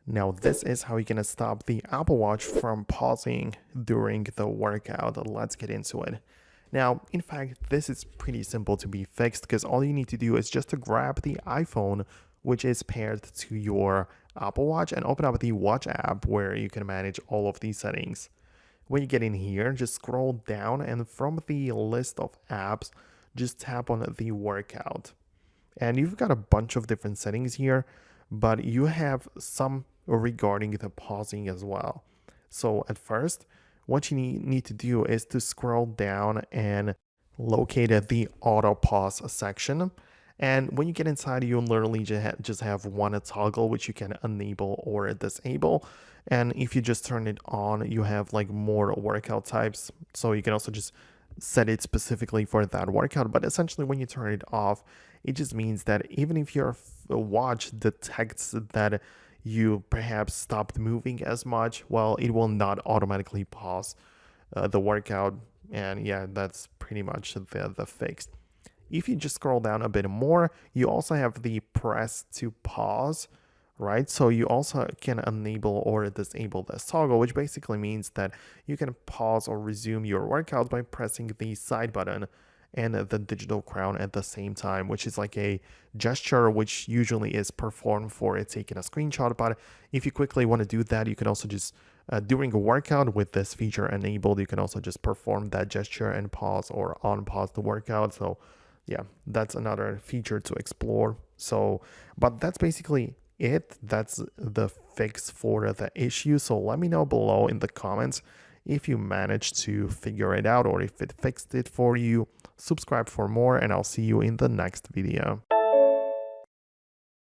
Now, this is how you're gonna stop the Apple Watch from pausing during the workout. Let's get into it. Now, in fact, this is pretty simple to be fixed because all you need to do is just to grab the iPhone, which is paired to your Apple Watch, and open up the Watch app where you can manage all of these settings. When you get in here, just scroll down and from the list of apps, just tap on the workout. And you've got a bunch of different settings here, but you have some regarding the pausing as well. So at first, what you need to do is to scroll down and locate the auto pause section. And when you get inside, you literally just have one toggle which you can enable or disable. And if you just turn it on, you have like more workout types. So you can also just set it specifically for that workout. But essentially, when you turn it off, it just means that even if your watch detects that you perhaps stopped moving as much, well, it will not automatically pause the workout. And yeah, that's pretty much the fix. If you just scroll down a bit more, you also have the press to pause, right? So you also can enable or disable this toggle, which basically means that you can pause or resume your workout by pressing the side button and the digital crown at the same time, which is like a gesture which usually is performed for taking a screenshot. But if you quickly want to do that, you can also just during a workout with this feature enabled, you can also just perform that gesture and pause or unpause the workout. So yeah, that's another feature to explore. So, but that's basically it. That's the fix for the issue. So let me know below in the comments if you managed to figure it out or if it fixed it for you. Subscribe for more, and I'll see you in the next video.